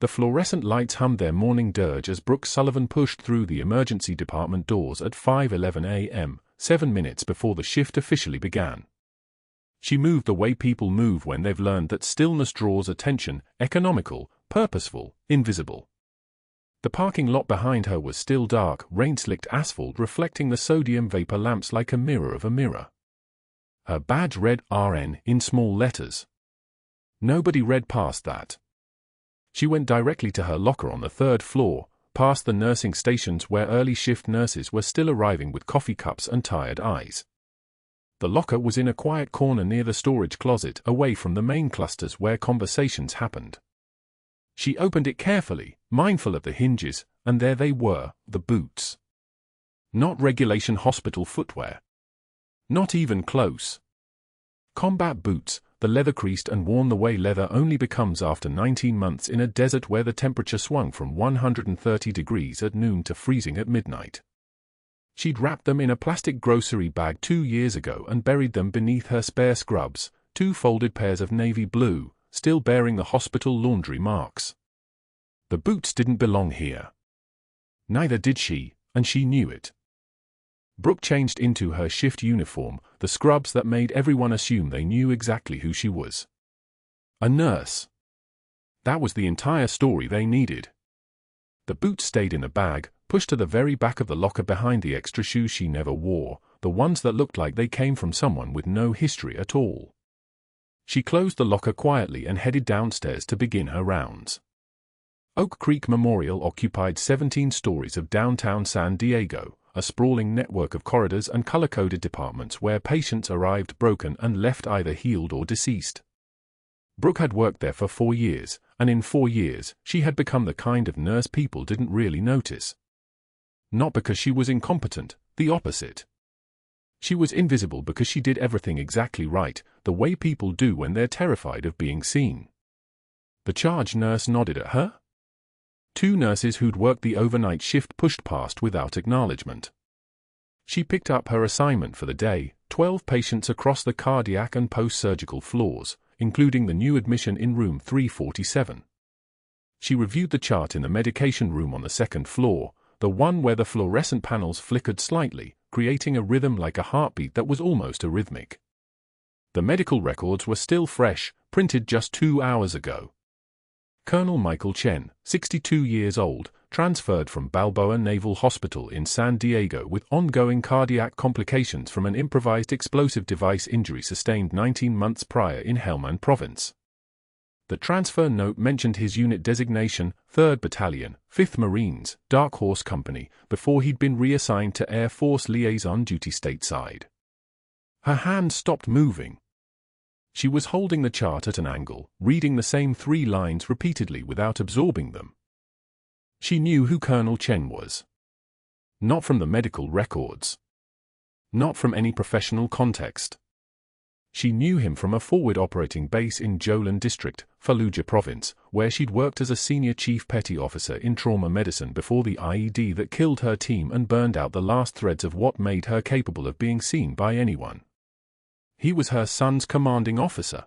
The fluorescent lights hummed their morning dirge as Brooke Sullivan pushed through the emergency department doors at 5:11 a.m., 7 minutes before the shift officially began. She moved the way people move when they've learned that stillness draws attention, economical, purposeful, invisible. The parking lot behind her was still dark, rain-slicked asphalt reflecting the sodium vapor lamps like a mirror of a mirror. Her badge read RN in small letters. Nobody read past that. She went directly to her locker on the 3rd floor, past the nursing stations where early shift nurses were still arriving with coffee cups and tired eyes. The locker was in a quiet corner near the storage closet, away from the main clusters where conversations happened. She opened it carefully, mindful of the hinges, and there they were, the boots. Not regulation hospital footwear. Not even close. Combat boots, the leather creased and worn the way leather only becomes after 19 months in a desert where the temperature swung from 130 degrees at noon to freezing at midnight. She'd wrapped them in a plastic grocery bag 2 years ago and buried them beneath her spare scrubs, 2 folded pairs of navy blue, still bearing the hospital laundry marks. The boots didn't belong here. Neither did she, and she knew it. Brooke changed into her shift uniform, the scrubs that made everyone assume they knew exactly who she was. A nurse. That was the entire story they needed. The boots stayed in the bag, pushed to the very back of the locker behind the extra shoes she never wore, the ones that looked like they came from someone with no history at all. She closed the locker quietly and headed downstairs to begin her rounds. Oak Creek Memorial occupied 17 stories of downtown San Diego, a sprawling network of corridors and color-coded departments where patients arrived broken and left either healed or deceased. Brooke had worked there for 4 years, and in 4 years, she had become the kind of nurse people didn't really notice. Not because she was incompetent, the opposite. She was invisible because she did everything exactly right, the way people do when they're terrified of being seen. The charge nurse nodded at her. 2 nurses who'd worked the overnight shift pushed past without acknowledgement. She picked up her assignment for the day, 12 patients across the cardiac and post-surgical floors, including the new admission in room 347. She reviewed the chart in the medication room on the 2nd floor, the one where the fluorescent panels flickered slightly, creating a rhythm like a heartbeat that was almost arrhythmic. The medical records were still fresh, printed just 2 hours ago. Colonel Michael Chen, 62 years old, transferred from Balboa Naval Hospital in San Diego with ongoing cardiac complications from an improvised explosive device injury sustained 19 months prior in Helmand Province. The transfer note mentioned his unit designation, 3rd Battalion, 5th Marines, Dark Horse Company, before he'd been reassigned to Air Force liaison duty stateside. Her hand stopped moving. She was holding the chart at an angle, reading the same 3 lines repeatedly without absorbing them. She knew who Colonel Chen was. Not from the medical records. Not from any professional context. She knew him from a forward operating base in Jolin District, Fallujah Province, where she'd worked as a senior chief petty officer in trauma medicine before the IED that killed her team and burned out the last threads of what made her capable of being seen by anyone. He was her son's commanding officer.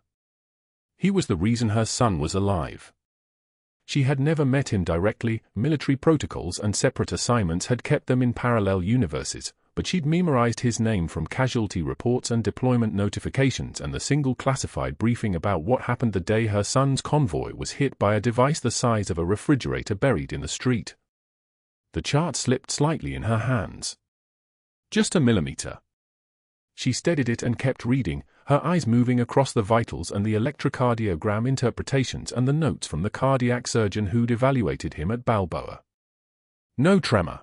He was the reason her son was alive. She had never met him directly, military protocols and separate assignments had kept them in parallel universes, but she'd memorized his name from casualty reports and deployment notifications and the single classified briefing about what happened the day her son's convoy was hit by a device the size of a refrigerator buried in the street. The chart slipped slightly in her hands. Just a millimeter. She steadied it and kept reading, her eyes moving across the vitals and the electrocardiogram interpretations and the notes from the cardiac surgeon who'd evaluated him at Balboa. No tremor.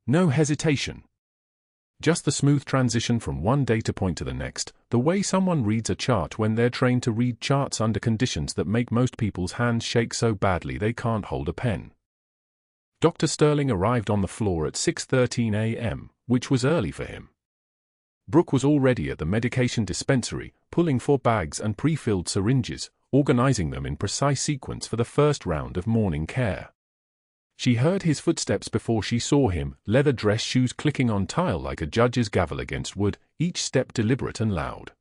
No hesitation. Just the smooth transition from one data point to the next, the way someone reads a chart when they're trained to read charts under conditions that make most people's hands shake so badly they can't hold a pen. Dr. Sterling arrived on the floor at 6:13 a.m., which was early for him. Brooke was already at the medication dispensary, pulling 4 bags and pre-filled syringes, organizing them in precise sequence for the first round of morning care. She heard his footsteps before she saw him, leather dress shoes clicking on tile like a judge's gavel against wood, each step deliberate and loud.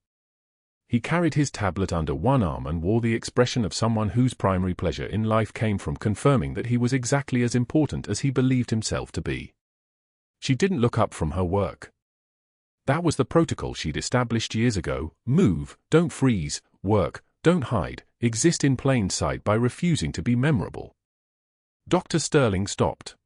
He carried his tablet under one arm and wore the expression of someone whose primary pleasure in life came from confirming that he was exactly as important as he believed himself to be. She didn't look up from her work. That was the protocol she'd established years ago: move, don't freeze, work, don't hide, exist in plain sight by refusing to be memorable. Dr. Sterling stopped.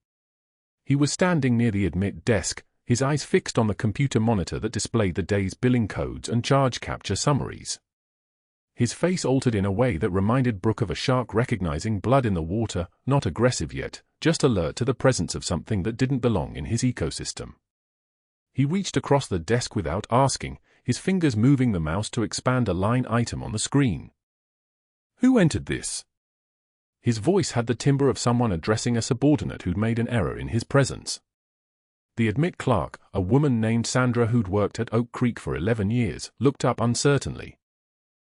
He was standing near the admit desk, his eyes fixed on the computer monitor that displayed the day's billing codes and charge capture summaries. His face altered in a way that reminded Brooke of a shark recognizing blood in the water, not aggressive yet, just alert to the presence of something that didn't belong in his ecosystem. He reached across the desk without asking, his fingers moving the mouse to expand a line item on the screen. "Who entered this?" His voice had the timbre of someone addressing a subordinate who'd made an error in his presence. The admit clerk, a woman named Sandra who'd worked at Oak Creek for 11 years, looked up uncertainly.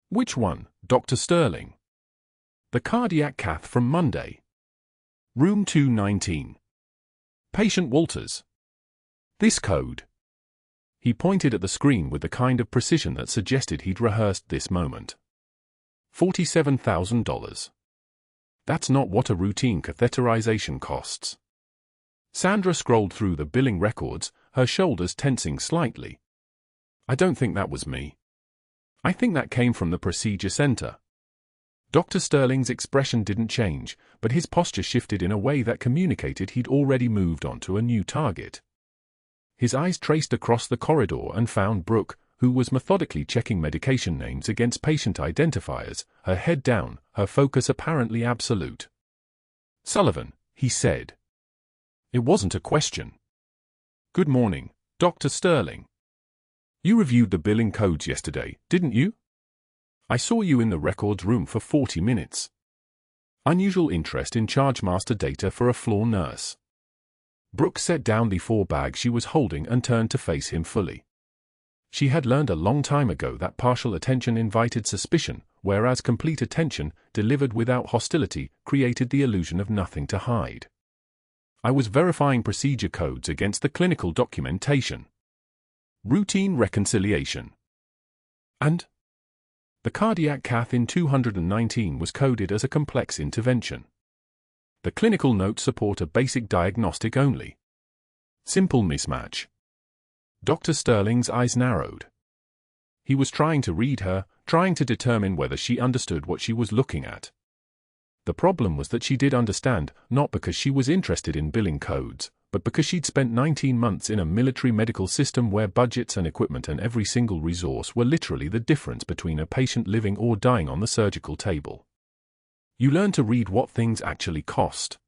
"Which one, Dr. Sterling?" "The cardiac cath from Monday. Room 219. Patient Walters." "This code." He pointed at the screen with the kind of precision that suggested he'd rehearsed this moment. $47,000. That's not what a routine catheterization costs. Sandra scrolled through the billing records, her shoulders tensing slightly. "I don't think that was me. I think that came from the procedure center." Dr. Sterling's expression didn't change, but his posture shifted in a way that communicated he'd already moved on to a new target. His eyes traced across the corridor and found Brooke, who was methodically checking medication names against patient identifiers, her head down, her focus apparently absolute. "Sullivan," he said. It wasn't a question. "Good morning, Dr. Sterling. You reviewed the billing codes yesterday, didn't you? I saw you in the records room for 40 minutes. Unusual interest in chargemaster data for a floor nurse." Brooke set down the 4 bags she was holding and turned to face him fully. She had learned a long time ago that partial attention invited suspicion, whereas complete attention, delivered without hostility, created the illusion of nothing to hide. "I was verifying procedure codes against the clinical documentation. Routine reconciliation. And?" "The cardiac cath in 219 was coded as a complex intervention. The clinical notes support a basic diagnostic only. Simple mismatch." Dr. Sterling's eyes narrowed. He was trying to read her, trying to determine whether she understood what she was looking at. The problem was that she did understand, not because she was interested in billing codes, but because she'd spent 19 months in a military medical system where budgets and equipment and every single resource were literally the difference between a patient living or dying on the surgical table. You learn to read what things actually cost.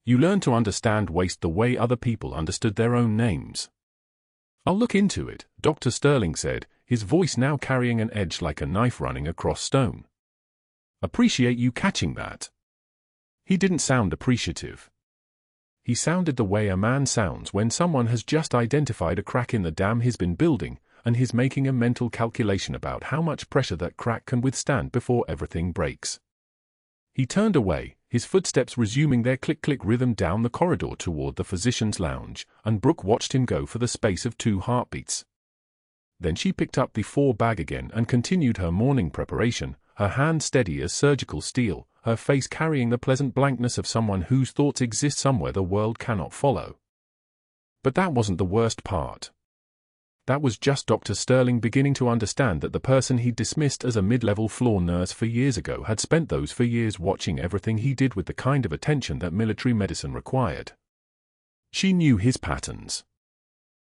You learn to understand waste the way other people understood their own names. "I'll look into it," Dr. Sterling said, his voice now carrying an edge like a knife running across stone. "Appreciate you catching that." He didn't sound appreciative. He sounded the way a man sounds when someone has just identified a crack in the dam he's been building, and he's making a mental calculation about how much pressure that crack can withstand before everything breaks. He turned away, his footsteps resuming their click-click rhythm down the corridor toward the physician's lounge, and Brooke watched him go for the space of 2 heartbeats. Then she picked up the 4 bag again and continued her morning preparation, her hand steady as surgical steel, her face carrying the pleasant blankness of someone whose thoughts exist somewhere the world cannot follow. But that wasn't the worst part. That was just Dr. Sterling beginning to understand that the person he'd dismissed as a mid-level floor nurse for years ago had spent those 4 years watching everything he did with the kind of attention that military medicine required. She knew his patterns.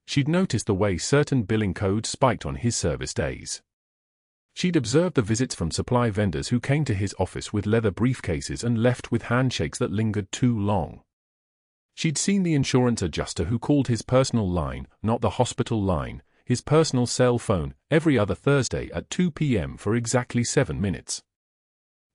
She'd noticed the way certain billing codes spiked on his service days. She'd observed the visits from supply vendors who came to his office with leather briefcases and left with handshakes that lingered too long. She'd seen the insurance adjuster who called his personal line, not the hospital line, his personal cell phone, every other Thursday at 2 p.m. for exactly 7 minutes.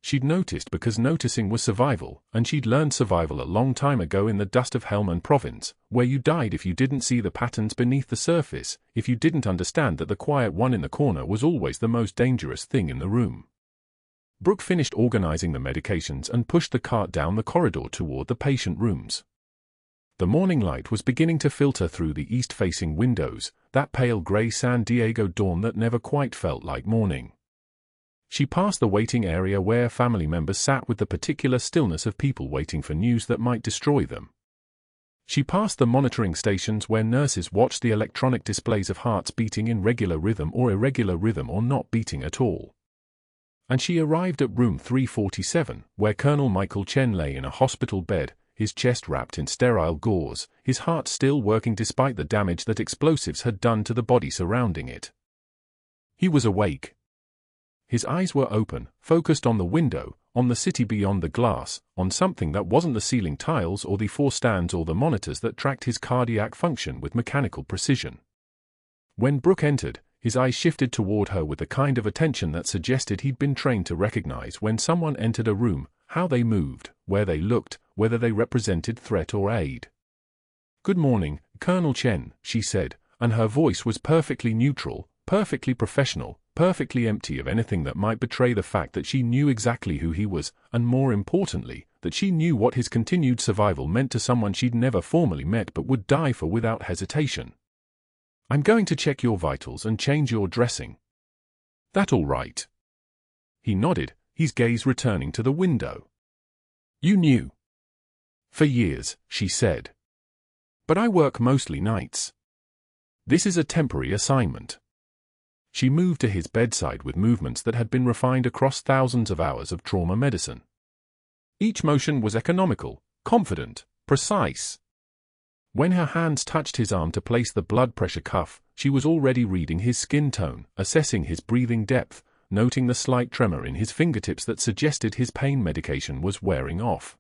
She'd noticed because noticing was survival, and she'd learned survival a long time ago in the dust of Helmand Province, where you died if you didn't see the patterns beneath the surface, if you didn't understand that the quiet one in the corner was always the most dangerous thing in the room. Brooke finished organizing the medications and pushed the cart down the corridor toward the patient rooms. The morning light was beginning to filter through the east-facing windows, that pale grey San Diego dawn that never quite felt like morning. She passed the waiting area where family members sat with the particular stillness of people waiting for news that might destroy them. She passed the monitoring stations where nurses watched the electronic displays of hearts beating in regular rhythm or irregular rhythm or not beating at all. And she arrived at room 347, where Colonel Michael Chen lay in a hospital bed, his chest wrapped in sterile gauze, his heart still working despite the damage that explosives had done to the body surrounding it. He was awake. His eyes were open, focused on the window, on the city beyond the glass, on something that wasn't the ceiling tiles or the four stands or the monitors that tracked his cardiac function with mechanical precision. When Brooke entered, his eyes shifted toward her with the kind of attention that suggested he'd been trained to recognize when someone entered a room, how they moved, where they looked, whether they represented threat or aid. "Good morning, Colonel Chen," she said, and her voice was perfectly neutral, perfectly professional, perfectly empty of anything that might betray the fact that she knew exactly who he was, and more importantly, that she knew what his continued survival meant to someone she'd never formally met but would die for without hesitation. "I'm going to check your vitals and change your dressing. That all right?" He nodded, his gaze returning to the window. "You knew." "For years," she said. "But I work mostly nights. This is a temporary assignment." She moved to his bedside with movements that had been refined across thousands of hours of trauma medicine. Each motion was economical, confident, precise. When her hands touched his arm to place the blood pressure cuff, she was already reading his skin tone, assessing his breathing depth, noting the slight tremor in his fingertips that suggested his pain medication was wearing off.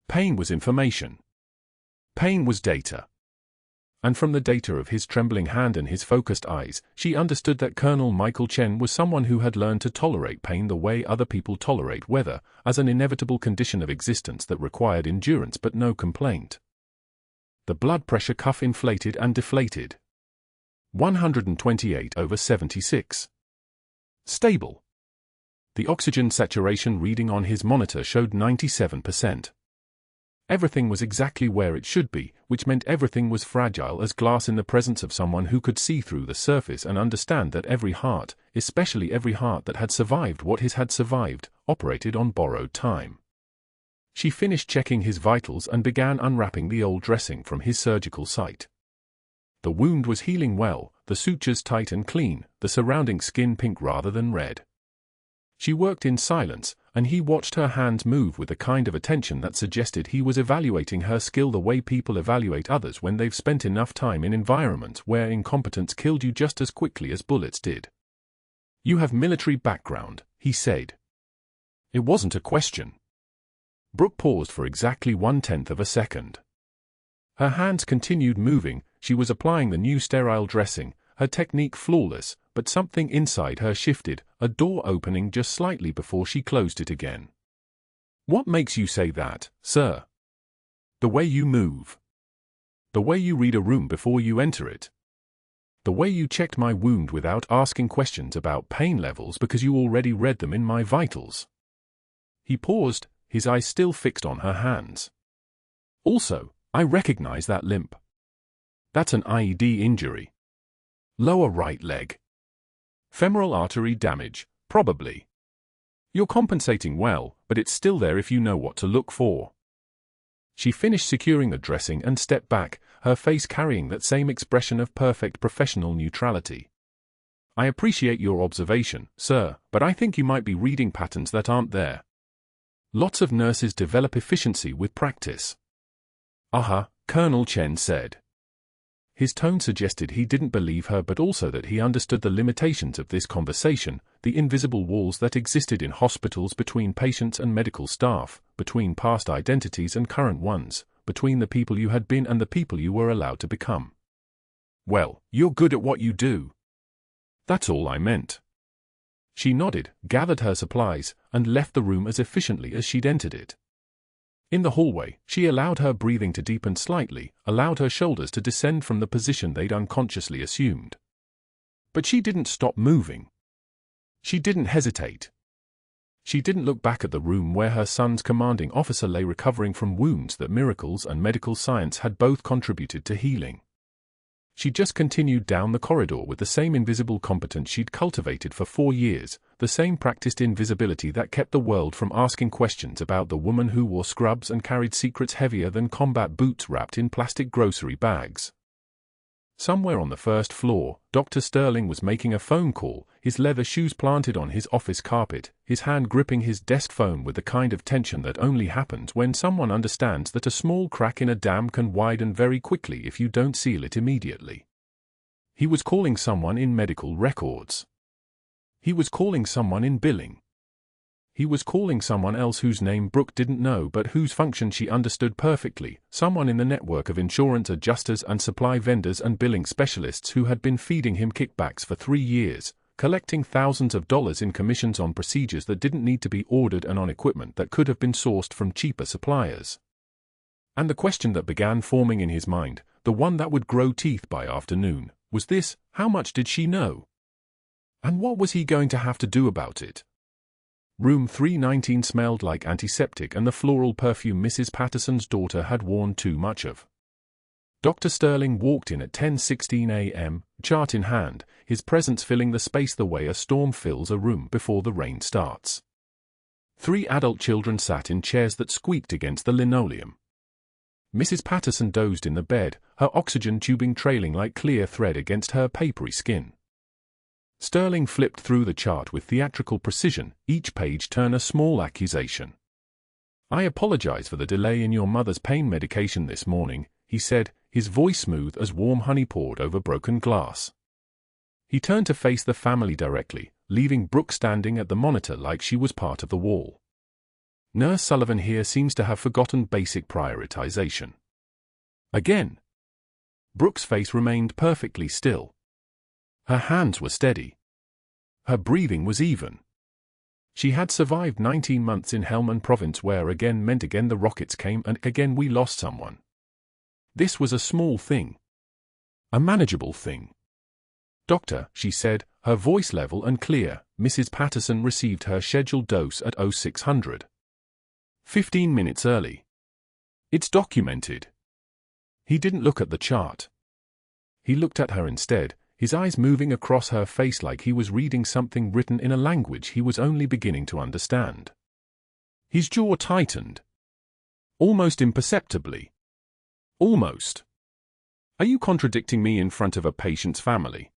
Pain was information. Pain was data. And from the data of his trembling hand and his focused eyes, she understood that Colonel Michael Chen was someone who had learned to tolerate pain the way other people tolerate weather, as an inevitable condition of existence that required endurance but no complaint. The blood pressure cuff inflated and deflated. 128/76. Stable. The oxygen saturation reading on his monitor showed 97%. Everything was exactly where it should be, which meant everything was fragile as glass in the presence of someone who could see through the surface and understand that every heart, especially every heart that had survived what his had survived, operated on borrowed time. She finished checking his vitals and began unwrapping the old dressing from his surgical site. The wound was healing well, the sutures tight and clean, the surrounding skin pink rather than red. She worked in silence, and he watched her hands move with the kind of attention that suggested he was evaluating her skill the way people evaluate others when they've spent enough time in environments where incompetence killed you just as quickly as bullets did. "You have military background," he said. It wasn't a question. Brooke paused for exactly 1/10 of a second. Her hands continued moving, she was applying the new sterile dressing, her technique flawless, but something inside her shifted, a door opening just slightly before she closed it again. "What makes you say that, sir?" "The way you move. The way you read a room before you enter it. The way you checked my wound without asking questions about pain levels because you already read them in my vitals." He paused, his eyes still fixed on her hands. "Also, I recognize that limp. That's an IED injury. Lower right leg. Femoral artery damage, probably. You're compensating well, but it's still there if you know what to look for." She finished securing the dressing and stepped back, her face carrying that same expression of perfect professional neutrality. "I appreciate your observation, sir, but I think you might be reading patterns that aren't there. Lots of nurses develop efficiency with practice." Colonel Chen said. His tone suggested he didn't believe her but also that he understood the limitations of this conversation, the invisible walls that existed in hospitals between patients and medical staff, between past identities and current ones, between the people you had been and the people you were allowed to become. "Well, you're good at what you do." "That's all I meant." She nodded, gathered her supplies, and left the room as efficiently as she'd entered it. In the hallway, she allowed her breathing to deepen slightly, allowed her shoulders to descend from the position they'd unconsciously assumed. But she didn't stop moving. She didn't hesitate. She didn't look back at the room where her son's commanding officer lay recovering from wounds that miracles and medical science had both contributed to healing. She just continued down the corridor with the same invisible competence she'd cultivated for 4 years, the same practiced invisibility that kept the world from asking questions about the woman who wore scrubs and carried secrets heavier than combat boots wrapped in plastic grocery bags. Somewhere on the first floor, Dr. Sterling was making a phone call, his leather shoes planted on his office carpet, his hand gripping his desk phone with the kind of tension that only happens when someone understands that a small crack in a dam can widen very quickly if you don't seal it immediately. He was calling someone in medical records. He was calling someone in billing. He was calling someone else whose name Brooke didn't know but whose function she understood perfectly, someone in the network of insurance adjusters and supply vendors and billing specialists who had been feeding him kickbacks for 3 years, collecting thousands of dollars in commissions on procedures that didn't need to be ordered and on equipment that could have been sourced from cheaper suppliers. And the question that began forming in his mind, the one that would grow teeth by afternoon, was this: how much did she know? And what was he going to have to do about it? Room 319 smelled like antiseptic and the floral perfume Mrs. Patterson's daughter had worn too much of. Dr. Sterling walked in at 10:16 a.m., chart in hand, his presence filling the space the way a storm fills a room before the rain starts. 3 adult children sat in chairs that squeaked against the linoleum. Mrs. Patterson dozed in the bed, her oxygen tubing trailing like clear thread against her papery skin. Sterling flipped through the chart with theatrical precision, each page turn a small accusation. "I apologize for the delay in your mother's pain medication this morning," he said, his voice smooth as warm honey poured over broken glass. He turned to face the family directly, leaving Brooke standing at the monitor like she was part of the wall. "Nurse Sullivan here seems to have forgotten basic prioritization." Again. Brooke's face remained perfectly still. Her hands were steady. Her breathing was even. She had survived 19 months in Helmand Province where again meant again the rockets came and again we lost someone. This was a small thing. A manageable thing. "Doctor," she said, her voice level and clear. Mrs. Patterson received her scheduled dose at 0600. 15 minutes early. "It's documented." He didn't look at the chart. He looked at her instead, his eyes moving across her face like he was reading something written in a language he was only beginning to understand. His jaw tightened. Almost imperceptibly. Almost. "Are you contradicting me in front of a patient's family?"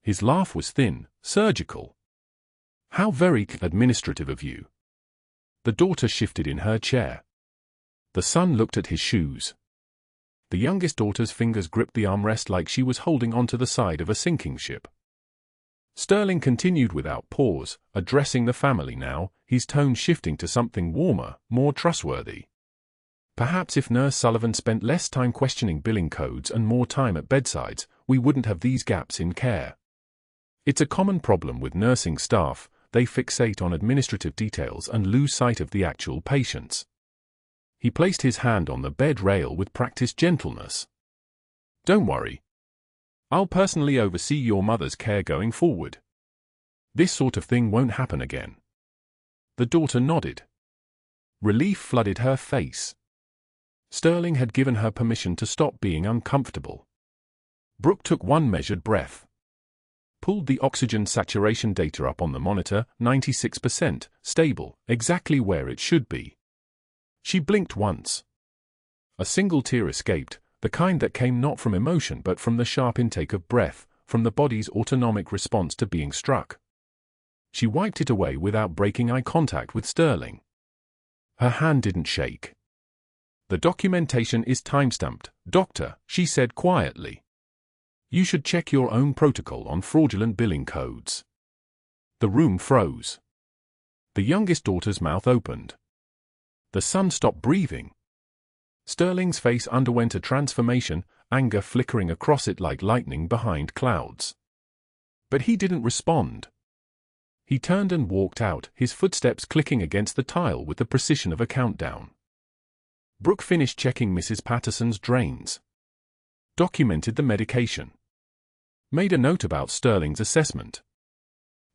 His laugh was thin, surgical. "How very administrative of you." The daughter shifted in her chair. The son looked at his shoes. The youngest daughter's fingers gripped the armrest like she was holding onto the side of a sinking ship. Sterling continued without pause, addressing the family now, his tone shifting to something warmer, more trustworthy. "Perhaps if Nurse Sullivan spent less time questioning billing codes and more time at bedsides, we wouldn't have these gaps in care. It's a common problem with nursing staff, they fixate on administrative details and lose sight of the actual patients." He placed his hand on the bed rail with practiced gentleness. "Don't worry. I'll personally oversee your mother's care going forward. This sort of thing won't happen again." The daughter nodded. Relief flooded her face. Sterling had given her permission to stop being uncomfortable. Brooke took one measured breath. Pulled the oxygen saturation data up on the monitor, 96%, stable, exactly where it should be. She blinked once. A single tear escaped, the kind that came not from emotion but from the sharp intake of breath, from the body's autonomic response to being struck. She wiped it away without breaking eye contact with Sterling. Her hand didn't shake. "The documentation is time-stamped, Doctor," she said quietly. "You should check your own protocol on fraudulent billing codes." The room froze. The youngest daughter's mouth opened. The son stopped breathing. Sterling's face underwent a transformation, anger flickering across it like lightning behind clouds. But he didn't respond. He turned and walked out, his footsteps clicking against the tile with the precision of a countdown. Brooke finished checking Mrs. Patterson's drains. Documented the medication. Made a note about Sterling's assessment.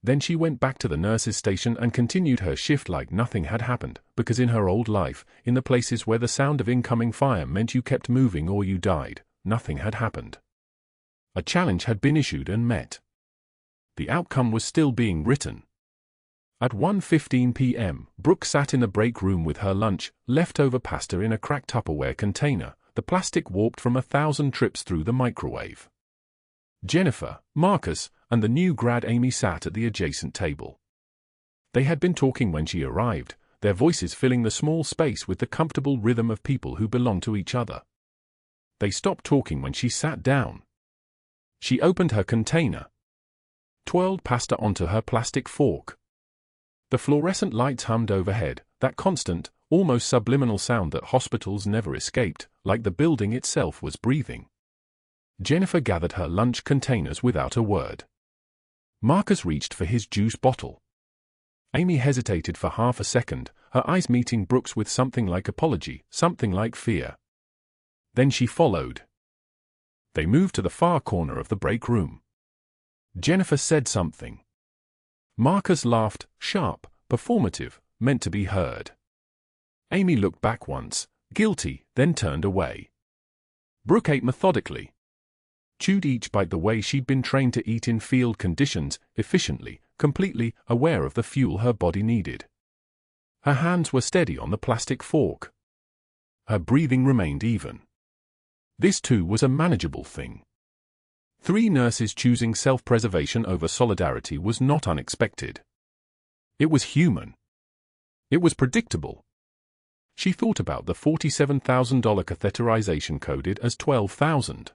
Then she went back to the nurse's station and continued her shift like nothing had happened, because in her old life, in the places where the sound of incoming fire meant you kept moving or you died, nothing had happened. A challenge had been issued and met. The outcome was still being written. At 1:15 p.m., Brooke sat in the break room with her lunch, leftover pasta in a cracked Tupperware container, the plastic warped from 1,000 trips through the microwave. Jennifer, Marcus, and the new grad Amy sat at the adjacent table. They had been talking when she arrived, their voices filling the small space with the comfortable rhythm of people who belong to each other. They stopped talking when she sat down. She opened her container, twirled pasta onto her plastic fork. The fluorescent lights hummed overhead, that constant, almost subliminal sound that hospitals never escaped, like the building itself was breathing. Jennifer gathered her lunch containers without a word. Marcus reached for his juice bottle. Amy hesitated for half a second, her eyes meeting Brooke's with something like apology, something like fear. Then she followed. They moved to the far corner of the break room. Jennifer said something. Marcus laughed, sharp, performative, meant to be heard. Amy looked back once, guilty, then turned away. Brooke ate methodically. Chewed each bite the way she'd been trained to eat in field conditions, efficiently, completely aware of the fuel her body needed. Her hands were steady on the plastic fork. Her breathing remained even. This too was a manageable thing. 3 nurses choosing self-preservation over solidarity was not unexpected. It was human. It was predictable. She thought about the $47,000 catheterization coded as $12,000.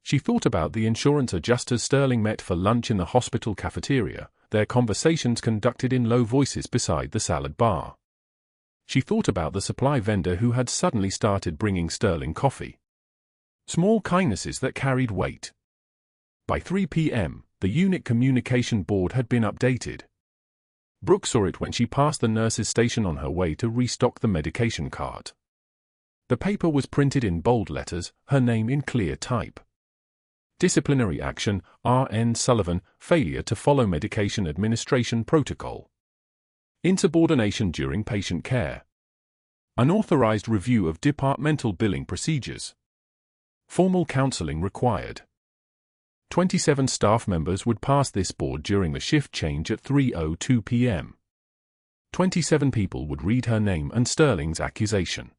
She thought about the insurance adjusters Sterling met for lunch in the hospital cafeteria, their conversations conducted in low voices beside the salad bar. She thought about the supply vendor who had suddenly started bringing Sterling coffee. Small kindnesses that carried weight. By 3 p.m., the unit communication board had been updated. Brooke saw it when she passed the nurse's station on her way to restock the medication cart. The paper was printed in bold letters, her name in clear type. Disciplinary action, R.N. Sullivan, failure to follow medication administration protocol. Insubordination during patient care. Unauthorized review of departmental billing procedures. Formal counseling required. 27 staff members would pass this board during the shift change at 3:02 p.m. 27 people would read her name and Sterling's accusation.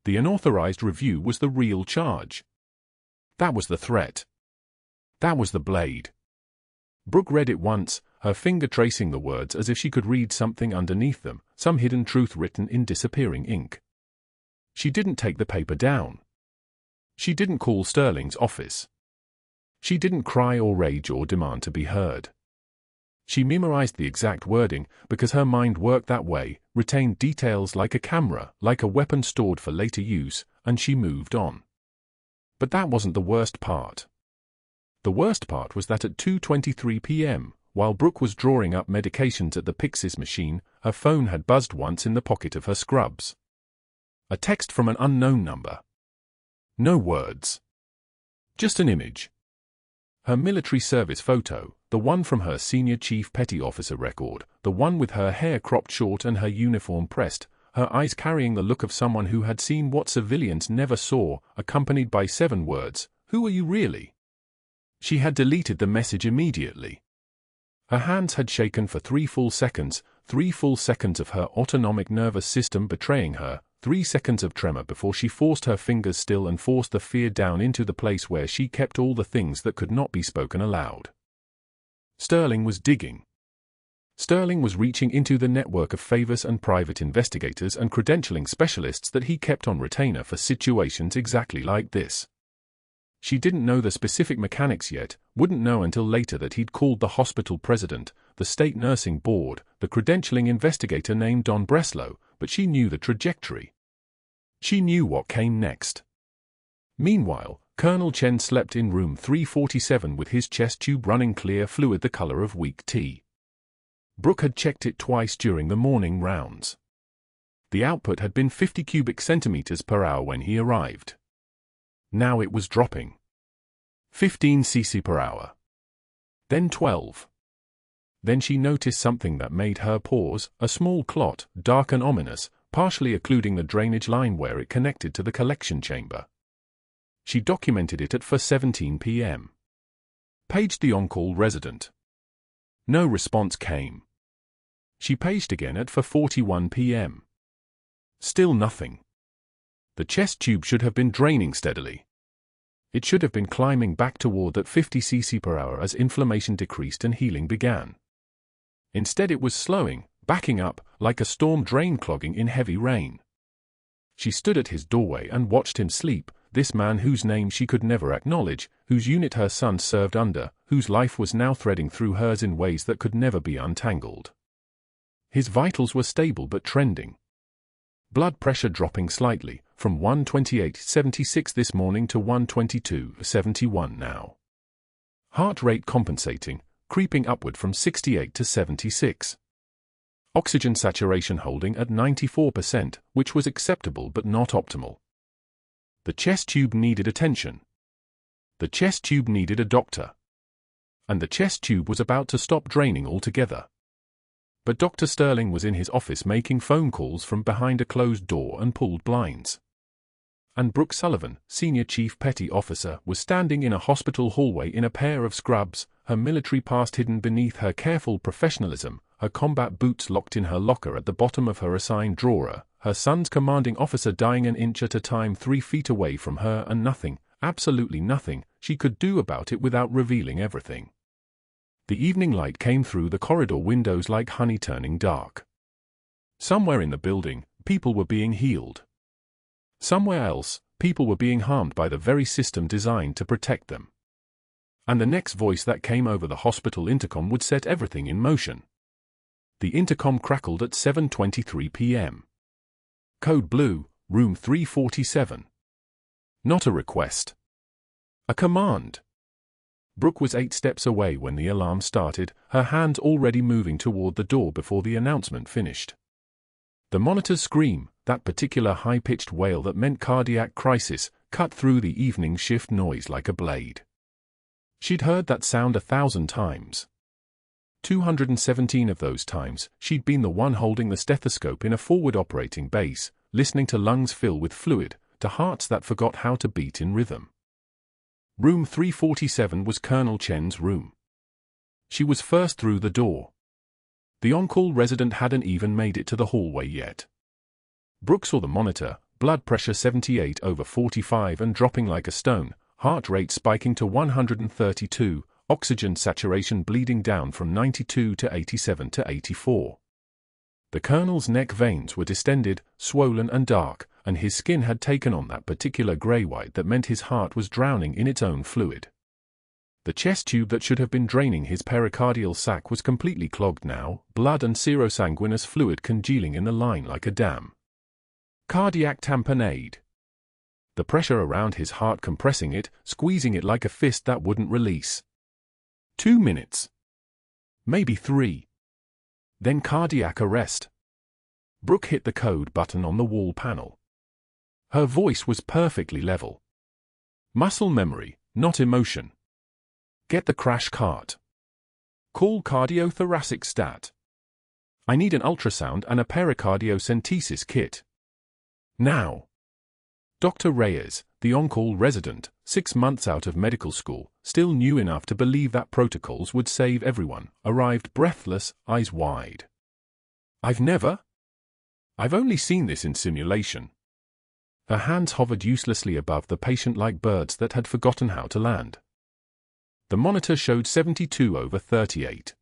The unauthorized review was the real charge. That was the threat. That was the blade. Brooke read it once, her finger tracing the words as if she could read something underneath them, some hidden truth written in disappearing ink. She didn't take the paper down. She didn't call Sterling's office. She didn't cry or rage or demand to be heard. She memorized the exact wording because her mind worked that way, retained details like a camera, like a weapon stored for later use, and she moved on. But that wasn't the worst part. The worst part was that at 2:23 p.m., while Brooke was drawing up medications at the Pyxis machine, her phone had buzzed once in the pocket of her scrubs. A text from an unknown number. No words. Just an image. Her military service photo, the one from her senior chief petty officer record, the one with her hair cropped short and her uniform pressed, her eyes carrying the look of someone who had seen what civilians never saw, accompanied by 7 words, "Who are you really?" She had deleted the message immediately. Her hands had shaken for 3 full seconds, 3 full seconds of her autonomic nervous system betraying her, 3 seconds of tremor before she forced her fingers still and forced the fear down into the place where she kept all the things that could not be spoken aloud. Sterling was digging. Sterling was reaching into the network of favors and private investigators and credentialing specialists that he kept on retainer for situations exactly like this. She didn't know the specific mechanics yet, wouldn't know until later that he'd called the hospital president, the state nursing board, the credentialing investigator named Don Breslow, but she knew the trajectory. She knew what came next. Meanwhile, Colonel Chen slept in room 347 with his chest tube running clear fluid the color of weak tea. Brooke had checked it twice during the morning rounds. The output had been 50 cubic centimeters per hour when he arrived. Now it was dropping. 15 cc per hour. Then 12. Then she noticed something that made her pause, a small clot, dark and ominous, partially occluding the drainage line where it connected to the collection chamber. She documented it at 4:17 p.m. Paged the on-call resident. No response came. She paged again at 4:41 p.m. Still nothing. The chest tube should have been draining steadily. It should have been climbing back toward that 50 cc per hour as inflammation decreased and healing began. Instead it was slowing, backing up, like a storm drain clogging in heavy rain. She stood at his doorway and watched him sleep, this man whose name she could never acknowledge, whose unit her son served under, whose life was now threading through hers in ways that could never be untangled. His vitals were stable but trending. Blood pressure dropping slightly, from 128/76 this morning to 122/71 now. Heart rate compensating, creeping upward from 68 to 76. Oxygen saturation holding at 94%, which was acceptable but not optimal. The chest tube needed attention. The chest tube needed a doctor. And the chest tube was about to stop draining altogether. But Dr. Sterling was in his office making phone calls from behind a closed door and pulled blinds. And Brooke Sullivan, Senior Chief Petty Officer, was standing in a hospital hallway in a pair of scrubs, her military past hidden beneath her careful professionalism, her combat boots locked in her locker at the bottom of her assigned drawer, her son's commanding officer dying an inch at a time 3 feet away from her, and nothing, absolutely nothing, she could do about it without revealing everything. The evening light came through the corridor windows like honey turning dark. Somewhere in the building, people were being healed. Somewhere else, people were being harmed by the very system designed to protect them. And the next voice that came over the hospital intercom would set everything in motion. The intercom crackled at 7:23 p.m. Code Blue, room 347. Not a request. A command. Brooke was 8 steps away when the alarm started, her hand already moving toward the door before the announcement finished. The monitor's scream, that particular high-pitched wail that meant cardiac crisis, cut through the evening shift noise like a blade. She'd heard that sound 1,000 times. 217 of those times, she'd been the one holding the stethoscope in a forward operating base, listening to lungs fill with fluid, to hearts that forgot how to beat in rhythm. Room 347 was Colonel Chen's room. She was first through the door. The on-call resident hadn't even made it to the hallway yet. Brooke saw the monitor, blood pressure 78/45 and dropping like a stone, heart rate spiking to 132, oxygen saturation bleeding down from 92 to 87 to 84. The colonel's neck veins were distended, swollen and dark, and his skin had taken on that particular grey-white that meant his heart was drowning in its own fluid. The chest tube that should have been draining his pericardial sac was completely clogged now, blood and serosanguinous fluid congealing in the line like a dam. Cardiac tamponade. The pressure around his heart compressing it, squeezing it like a fist that wouldn't release. 2 minutes. Maybe 3. Then cardiac arrest. Brooke hit the code button on the wall panel. Her voice was perfectly level. Muscle memory, not emotion. Get the crash cart. Call cardiothoracic stat. I need an ultrasound and a pericardiocentesis kit. Now. Dr. Reyes, the on-call resident, 6 months out of medical school, still new enough to believe that protocols would save everyone, arrived breathless, eyes wide. I've only seen this in simulation. Her hands hovered uselessly above the patient like birds that had forgotten how to land. The monitor showed 72/38.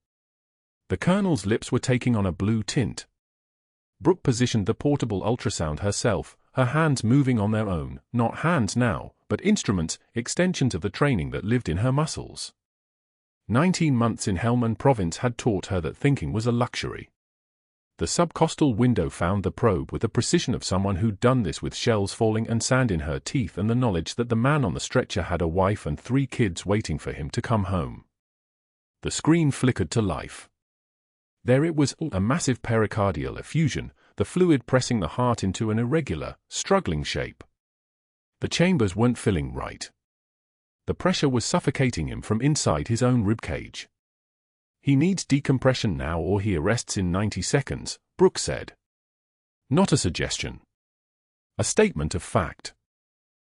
The colonel's lips were taking on a blue tint. Brooke positioned the portable ultrasound herself, her hands moving on their own, not hands now, but instruments, extensions of the training that lived in her muscles. 19 months in Helmand Province had taught her that thinking was a luxury. The subcostal window found the probe with the precision of someone who'd done this with shells falling and sand in her teeth and the knowledge that the man on the stretcher had a wife and 3 kids waiting for him to come home. The screen flickered to life. There it was, a massive pericardial effusion, the fluid pressing the heart into an irregular, struggling shape. The chambers weren't filling right. The pressure was suffocating him from inside his own ribcage. He needs decompression now or he arrests in 90 seconds, Brooke said. Not a suggestion. A statement of fact.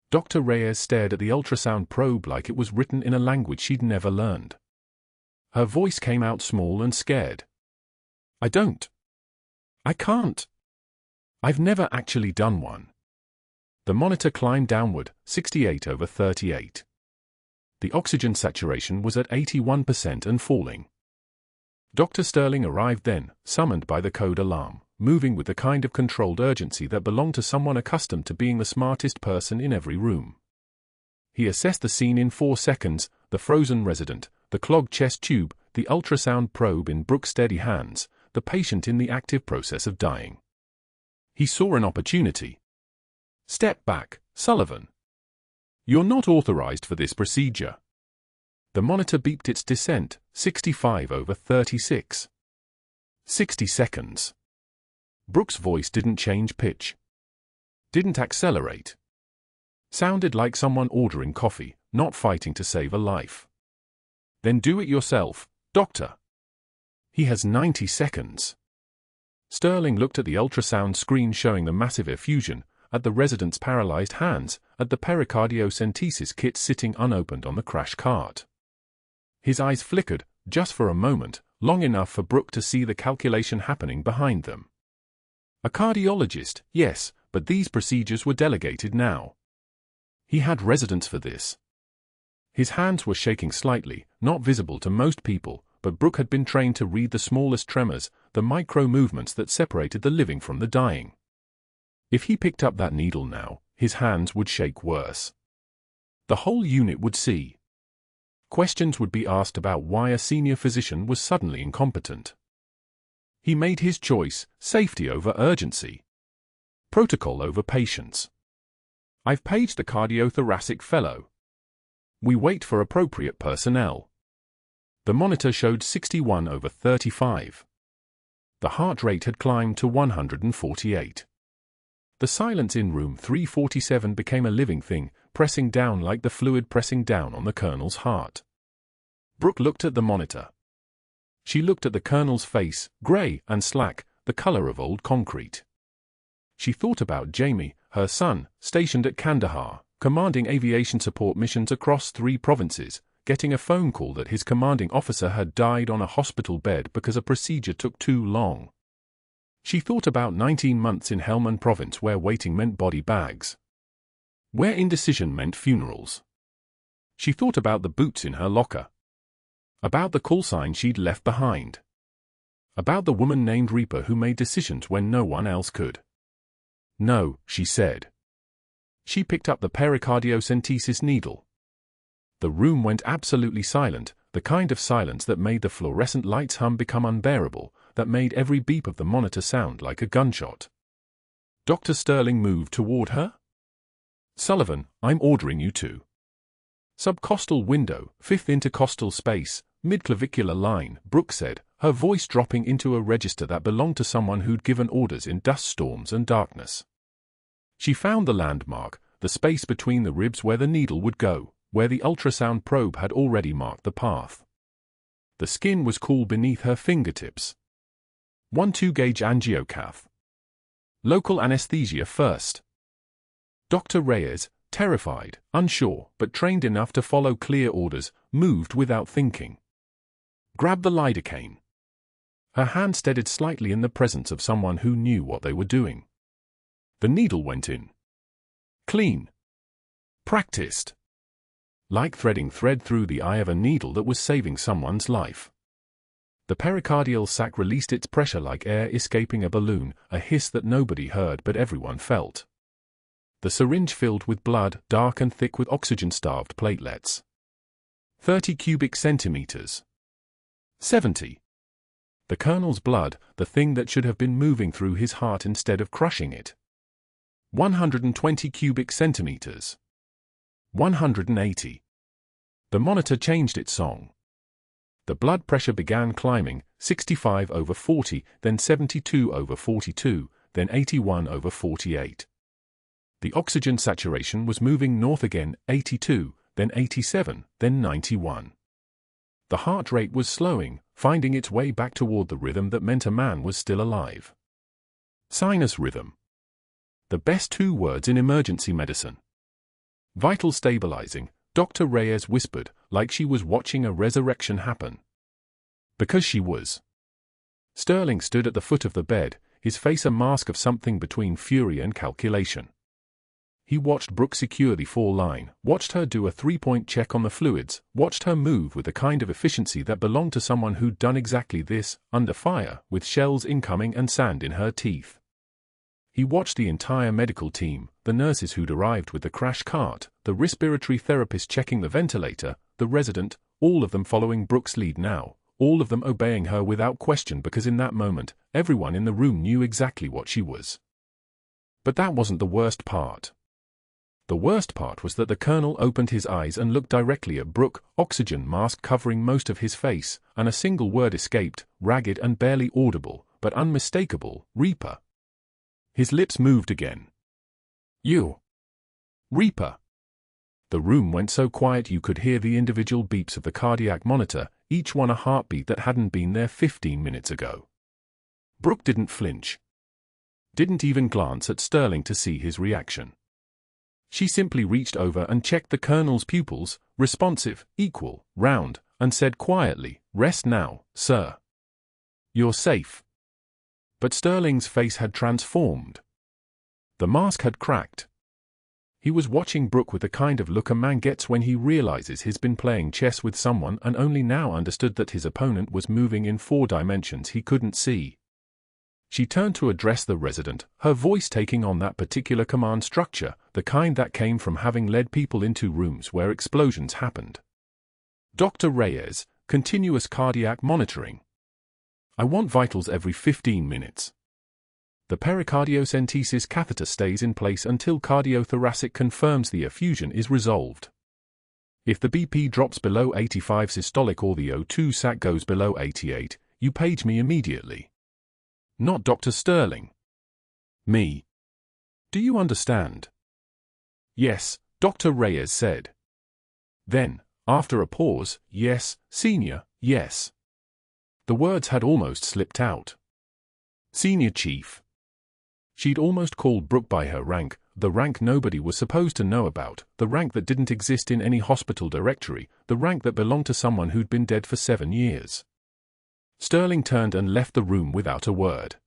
Dr. Reyes stared at the ultrasound probe like it was written in a language she'd never learned. Her voice came out small and scared. I can't. I've never actually done one. The monitor climbed downward, 68/38. The oxygen saturation was at 81% and falling. Dr. Sterling arrived then, summoned by the code alarm, moving with the kind of controlled urgency that belonged to someone accustomed to being the smartest person in every room. He assessed the scene in 4 seconds, the frozen resident, the clogged chest tube, the ultrasound probe in Brooke's steady hands, the patient in the active process of dying. He saw an opportunity. Step back, Sullivan. You're not authorized for this procedure. The monitor beeped its descent, 65/36. 60 seconds. Brooke's voice didn't change pitch. Didn't accelerate. Sounded like someone ordering coffee, not fighting to save a life. Then do it yourself, doctor. He has 90 seconds. Sterling looked at the ultrasound screen showing the massive effusion, at the resident's paralyzed hands, at the pericardiocentesis kit sitting unopened on the crash cart. His eyes flickered, just for a moment, long enough for Brooke to see the calculation happening behind them. A cardiologist, yes, but these procedures were delegated now. He had residents for this. His hands were shaking slightly, not visible to most people, but Brooke had been trained to read the smallest tremors, the micro-movements that separated the living from the dying. If he picked up that needle now, his hands would shake worse. The whole unit would see. Questions would be asked about why a senior physician was suddenly incompetent. He made his choice, safety over urgency. Protocol over patience. I've paged the cardiothoracic fellow. We wait for appropriate personnel. The monitor showed 61/35. The heart rate had climbed to 148. The silence in room 347 became a living thing, pressing down like the fluid pressing down on the colonel's heart. Brooke looked at the monitor. She looked at the colonel's face, grey and slack, the color of old concrete. She thought about Jamie, her son, stationed at Kandahar, commanding aviation support missions across 3 provinces, getting a phone call that his commanding officer had died on a hospital bed because a procedure took too long. She thought about 19 months in Helmand Province where waiting meant body bags. Where indecision meant funerals. She thought about the boots in her locker. About the call sign she'd left behind. About the woman named Reaper who made decisions when no one else could. No, she said. She picked up the pericardiocentesis needle. The room went absolutely silent, the kind of silence that made the fluorescent lights hum become unbearable, that made every beep of the monitor sound like a gunshot. Dr. Sterling moved toward her. Sullivan, I'm ordering you to. Subcostal window, 5th intercostal space, midclavicular line, Brooke said, her voice dropping into a register that belonged to someone who'd given orders in dust storms and darkness. She found the landmark, the space between the ribs where the needle would go, where the ultrasound probe had already marked the path. The skin was cool beneath her fingertips. 1/2-gauge angiocath. Local anesthesia first. Dr. Reyes, terrified, unsure, but trained enough to follow clear orders, moved without thinking. Grab the lidocaine. Her hand steadied slightly in the presence of someone who knew what they were doing. The needle went in. Clean. Practiced. Like threading thread through the eye of a needle that was saving someone's life. The pericardial sac released its pressure like air escaping a balloon, a hiss that nobody heard but everyone felt. The syringe filled with blood, dark and thick with oxygen-starved platelets. 30 cubic centimeters. 70. The colonel's blood, the thing that should have been moving through his heart instead of crushing it. 120 cubic centimeters. 180. The monitor changed its song. The blood pressure began climbing, 65/40, then 72/42, then 81/48. The oxygen saturation was moving north again, 82, then 87, then 91. The heart rate was slowing, finding its way back toward the rhythm that meant a man was still alive. Sinus rhythm. The best 2 words in emergency medicine. Vital stabilizing, Dr. Reyes whispered, like she was watching a resurrection happen. Because she was. Sterling stood at the foot of the bed, his face a mask of something between fury and calculation. He watched Brooke secure the fall line, watched her do a 3-point check on the fluids, watched her move with the kind of efficiency that belonged to someone who'd done exactly this, under fire, with shells incoming and sand in her teeth. He watched the entire medical team, the nurses who'd arrived with the crash cart, the respiratory therapist checking the ventilator, the resident, all of them following Brooke's lead now, all of them obeying her without question because in that moment, everyone in the room knew exactly what she was. But that wasn't the worst part. The worst part was that the colonel opened his eyes and looked directly at Brooke, oxygen mask covering most of his face, and a single word escaped, ragged and barely audible, but unmistakable, Reaper. His lips moved again. You. Reaper. The room went so quiet you could hear the individual beeps of the cardiac monitor, each one a heartbeat that hadn't been there 15 minutes ago. Brooke didn't flinch. Didn't even glance at Sterling to see his reaction. She simply reached over and checked the colonel's pupils, responsive, equal, round, and said quietly, "Rest now, sir. You're safe." But Sterling's face had transformed. The mask had cracked. He was watching Brooke with the kind of look a man gets when he realizes he's been playing chess with someone and only now understood that his opponent was moving in 4 dimensions he couldn't see. She turned to address the resident, her voice taking on that particular command structure, the kind that came from having led people into rooms where explosions happened. "Dr. Reyes, continuous cardiac monitoring. I want vitals every 15 minutes. The pericardiocentesis catheter stays in place until cardiothoracic confirms the effusion is resolved. If the BP drops below 85 systolic or the O2 sat goes below 88, you page me immediately." Not Dr. Sterling. Me. "Do you understand?" "Yes," Dr. Reyes said. Then, after a pause, "Yes, Senior, yes." The words had almost slipped out. Senior Chief. She'd almost called Brooke by her rank, the rank nobody was supposed to know about, the rank that didn't exist in any hospital directory, the rank that belonged to someone who'd been dead for 7 years. Sterling turned and left the room without a word.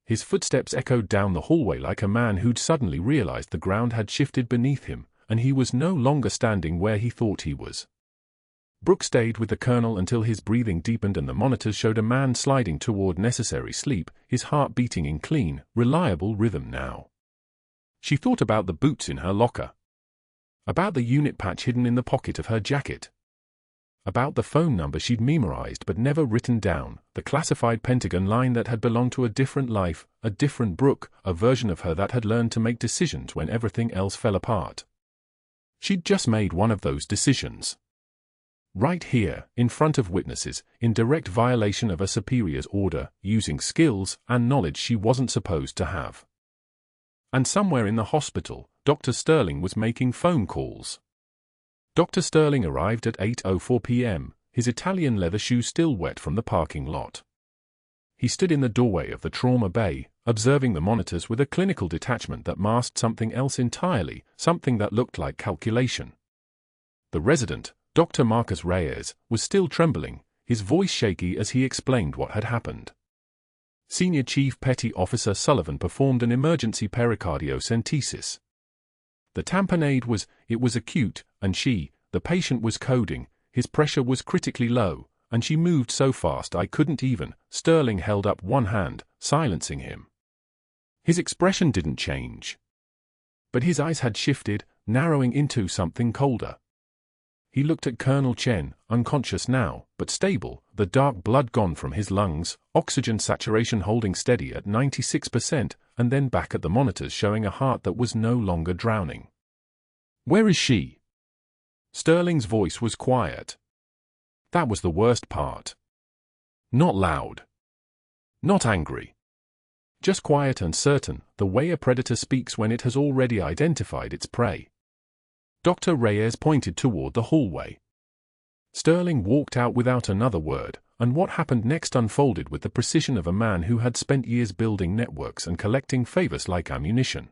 His footsteps echoed down the hallway like a man who'd suddenly realized the ground had shifted beneath him, and he was no longer standing where he thought he was. Brooke stayed with the colonel until his breathing deepened and the monitors showed a man sliding toward necessary sleep, his heart beating in clean, reliable rhythm now. She thought about the boots in her locker. About the unit patch hidden in the pocket of her jacket. About the phone number she'd memorized but never written down, the classified Pentagon line that had belonged to a different life, a different Brooke, a version of her that had learned to make decisions when everything else fell apart. She'd just made one of those decisions. Right here, in front of witnesses, in direct violation of a superior's order, using skills and knowledge she wasn't supposed to have. And somewhere in the hospital, Dr. Sterling was making phone calls. Dr. Sterling arrived at 8:04 p.m., his Italian leather shoes still wet from the parking lot. He stood in the doorway of the trauma bay, observing the monitors with a clinical detachment that masked something else entirely, something that looked like calculation. The resident, Dr. Marcus Reyes, was still trembling, his voice shaky as he explained what had happened. Senior Chief Petty Officer Sullivan performed an emergency pericardiocentesis. The tamponade was acute, and the patient was coding, his pressure was critically low, and she moved so fast I couldn't even. Sterling held up one hand, silencing him. His expression didn't change. But his eyes had shifted, narrowing into something colder. He looked at Colonel Chen, unconscious now, but stable, the dark blood gone from his lungs, oxygen saturation holding steady at 96%, and then back at the monitors showing a heart that was no longer drowning. "Where is she?" Sterling's voice was quiet. That was the worst part. Not loud. Not angry. Just quiet and certain, the way a predator speaks when it has already identified its prey. Dr. Reyes pointed toward the hallway. Sterling walked out without another word, and what happened next unfolded with the precision of a man who had spent years building networks and collecting favors like ammunition.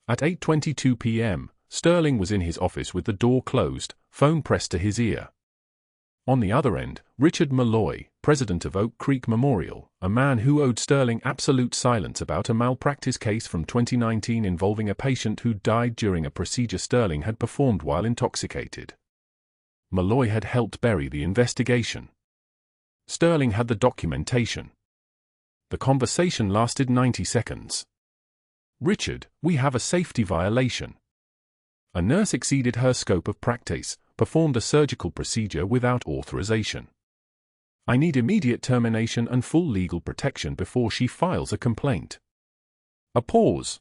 At 8:22 p.m., Sterling was in his office with the door closed, phone pressed to his ear. On the other end, Richard Malloy, president of Oak Creek Memorial, a man who owed Sterling absolute silence about a malpractice case from 2019 involving a patient who died during a procedure Sterling had performed while intoxicated. Malloy had helped bury the investigation. Sterling had the documentation. The conversation lasted 90 seconds. Richard, we have a safety violation. A nurse exceeded her scope of practice, performed a surgical procedure without authorization. I need immediate termination and full legal protection before she files a complaint. A pause.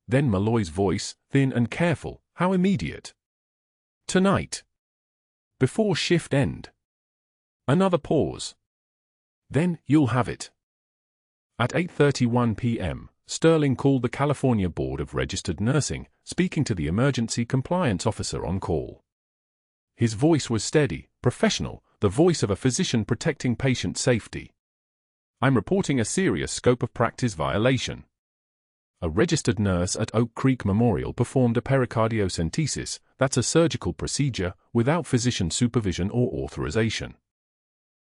Then Malloy's voice, thin and careful, how immediate? Tonight. Before shift end. Another pause. Then, you'll have it. At 8:31 p.m., Sterling called the California Board of Registered Nursing, speaking to the emergency compliance officer on call. His voice was steady, professional, the voice of a physician protecting patient safety. I'm reporting a serious scope of practice violation. A registered nurse at Oak Creek Memorial performed a pericardiocentesis, that's a surgical procedure, without physician supervision or authorization.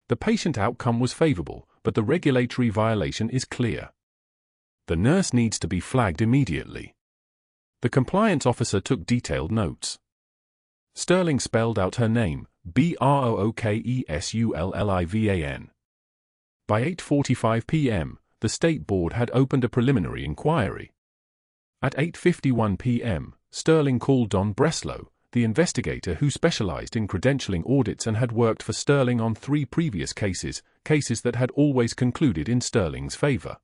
The patient outcome was favorable, but the regulatory violation is clear. The nurse needs to be flagged immediately. The compliance officer took detailed notes. Sterling spelled out her name, Brookesullivan. By 8:45 p.m., the State Board had opened a preliminary inquiry. At 8:51 p.m., Sterling called Don Breslow, the investigator who specialized in credentialing audits and had worked for Sterling on 3 previous cases that had always concluded in Sterling's favor.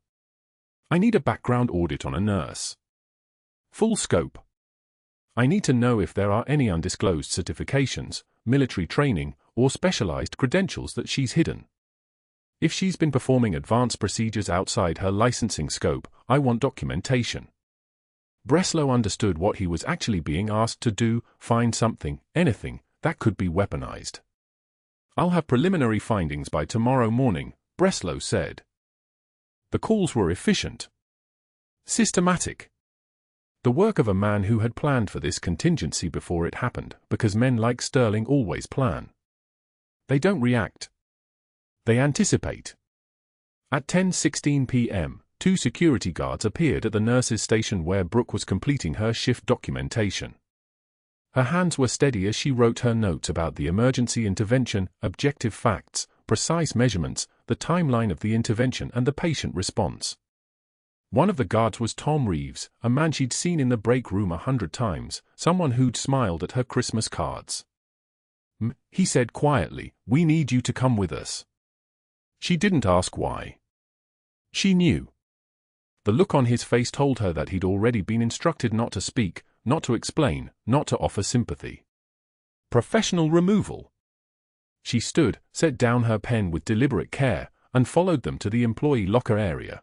I need a background audit on a nurse. Full scope. I need to know if there are any undisclosed certifications, military training, or specialized credentials that she's hidden. If she's been performing advanced procedures outside her licensing scope, I want documentation. Breslow understood what he was actually being asked to do, find something, anything, that could be weaponized. I'll have preliminary findings by tomorrow morning, Breslow said. The calls were efficient. Systematic. The work of a man who had planned for this contingency before it happened, because men like Sterling always plan. They don't react. They anticipate. At 10:16 p.m., 2 security guards appeared at the nurse's station where Brooke was completing her shift documentation. Her hands were steady as she wrote her notes about the emergency intervention, objective facts, precise measurements, the timeline of the intervention and the patient response. One of the guards was Tom Reeves, a man she'd seen in the break room 100 times, someone who'd smiled at her Christmas cards. He said quietly, "We need you to come with us." She didn't ask why. She knew. The look on his face told her that he'd already been instructed not to speak, not to explain, not to offer sympathy. Professional removal. She stood, set down her pen with deliberate care, and followed them to the employee locker area.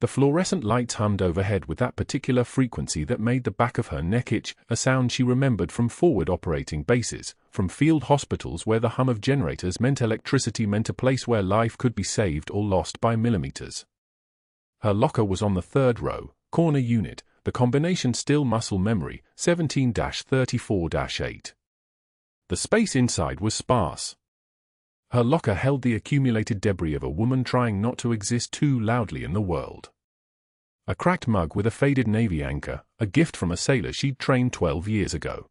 The fluorescent lights hummed overhead with that particular frequency that made the back of her neck itch, a sound she remembered from forward operating bases, from field hospitals where the hum of generators meant electricity meant a place where life could be saved or lost by millimeters. Her locker was on the 3rd row, corner unit, the combination still muscle memory, 17-34-8. The space inside was sparse. Her locker held the accumulated debris of a woman trying not to exist too loudly in the world. A cracked mug with a faded Navy anchor, a gift from a sailor she'd trained 12 years ago.